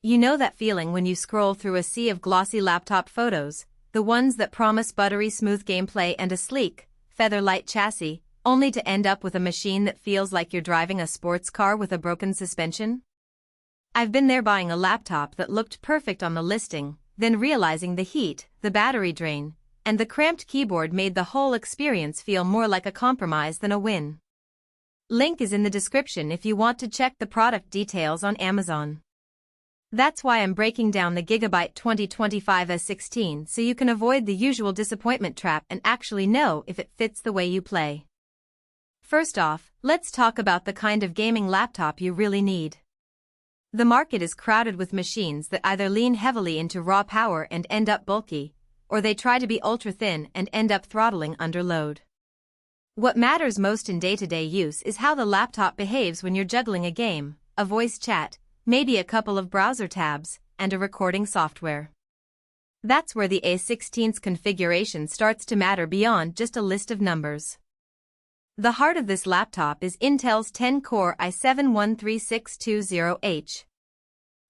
You know that feeling when you scroll through a sea of glossy laptop photos, the ones that promise buttery smooth gameplay and a sleek, feather-light chassis, only to end up with a machine that feels like you're driving a sports car with a broken suspension? I've been there buying a laptop that looked perfect on the listing, then realizing the heat, the battery drain, and the cramped keyboard made the whole experience feel more like a compromise than a win. Link is in the description if you want to check the product details on Amazon. That's why I'm breaking down the GIGABYTE 2025 A16 so you can avoid the usual disappointment trap and actually know if it fits the way you play. First off, let's talk about the kind of gaming laptop you really need. The market is crowded with machines that either lean heavily into raw power and end up bulky, or they try to be ultra-thin and end up throttling under load. What matters most in day-to-day use is how the laptop behaves when you're juggling a game, a voice chat, maybe a couple of browser tabs, and a recording software. That's where the A16's configuration starts to matter beyond just a list of numbers. The heart of this laptop is Intel's 10-core i7-13620H.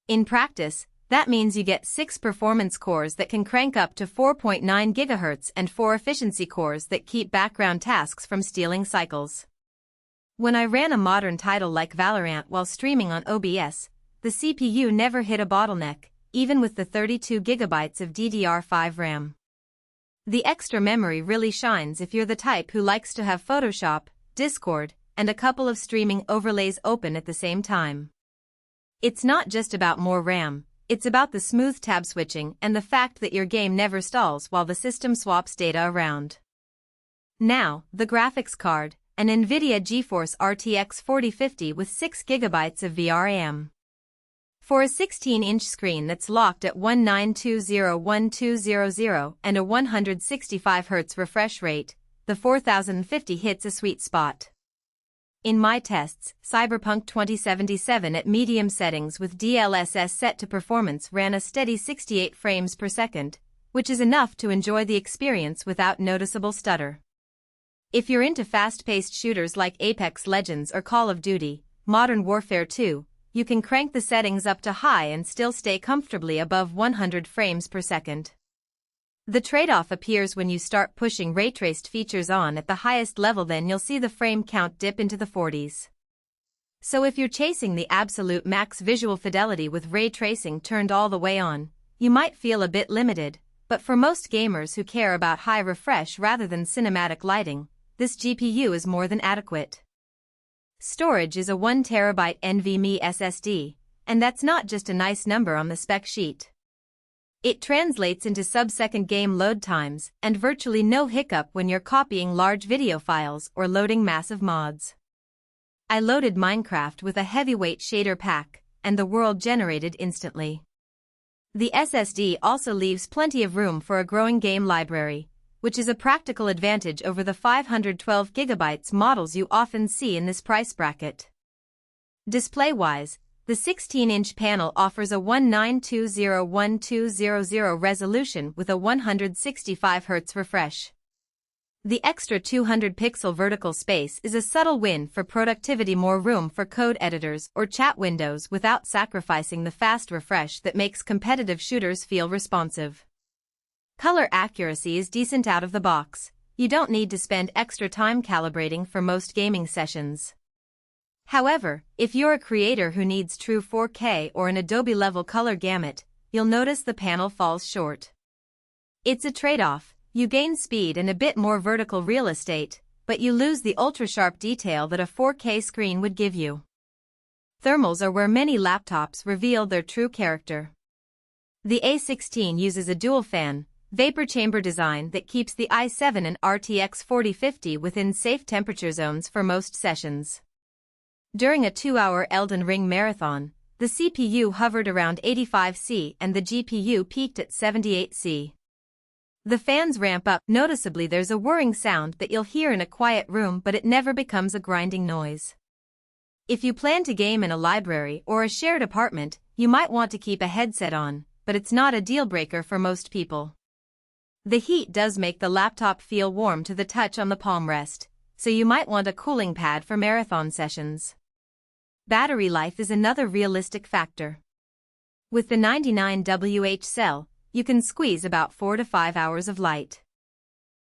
In practice, that means you get 6 performance cores that can crank up to 4.9 GHz and 4 efficiency cores that keep background tasks from stealing cycles. When I ran a modern title like Valorant while streaming on OBS, the CPU never hit a bottleneck, even with the 32 GB of DDR5 RAM. The extra memory really shines if you're the type who likes to have Photoshop, Discord, and a couple of streaming overlays open at the same time. It's not just about more RAM, it's about the smooth tab switching and the fact that your game never stalls while the system swaps data around. Now, the graphics card, an NVIDIA GeForce RTX 4050 with 6 GB of VRAM. For a 16-inch screen that's locked at 1920x1200 and a 165Hz refresh rate, the 4050 hits a sweet spot. In my tests, Cyberpunk 2077 at medium settings with DLSS set to performance ran a steady 68 frames per second, which is enough to enjoy the experience without noticeable stutter. If you're into fast-paced shooters like Apex Legends or Call of Duty, Modern Warfare 2, you can crank the settings up to high and still stay comfortably above 100 frames per second. The trade-off appears when you start pushing ray-traced features on at the highest level, then you'll see the frame count dip into the 40s. So if you're chasing the absolute max visual fidelity with ray tracing turned all the way on, you might feel a bit limited, but for most gamers who care about high refresh rather than cinematic lighting, this GPU is more than adequate. Storage is a 1TB NVMe SSD, and that's not just a nice number on the spec sheet. It translates into sub-second game load times and virtually no hiccup when you're copying large video files or loading massive mods. I loaded Minecraft with a heavyweight shader pack, and the world generated instantly. The SSD also leaves plenty of room for a growing game library, which is a practical advantage over the 512 GB models you often see in this price bracket. Display-wise, the 16-inch panel offers a 1920x1200 resolution with a 165Hz refresh. The extra 200-pixel vertical space is a subtle win for productivity, more room for code editors or chat windows without sacrificing the fast refresh that makes competitive shooters feel responsive. Color accuracy is decent out of the box. You don't need to spend extra time calibrating for most gaming sessions. However, if you're a creator who needs true 4K or an Adobe-level color gamut, you'll notice the panel falls short. It's a trade-off. You gain speed and a bit more vertical real estate, but you lose the ultra-sharp detail that a 4K screen would give you. Thermals are where many laptops reveal their true character. The A16 uses a dual-fan, vapor chamber design that keeps the i7 and RTX 4050 within safe temperature zones for most sessions. During a 2-hour Elden Ring marathon, the CPU hovered around 85°C and the GPU peaked at 78°C. The fans ramp up noticeably. There's a whirring sound that you'll hear in a quiet room, but it never becomes a grinding noise. If you plan to game in a library or a shared apartment, you might want to keep a headset on, but it's not a deal-breaker for most people. The heat does make the laptop feel warm to the touch on the palm rest, so you might want a cooling pad for marathon sessions. Battery life is another realistic factor. With the 99WH cell, you can squeeze about 4 to 5 hours of light.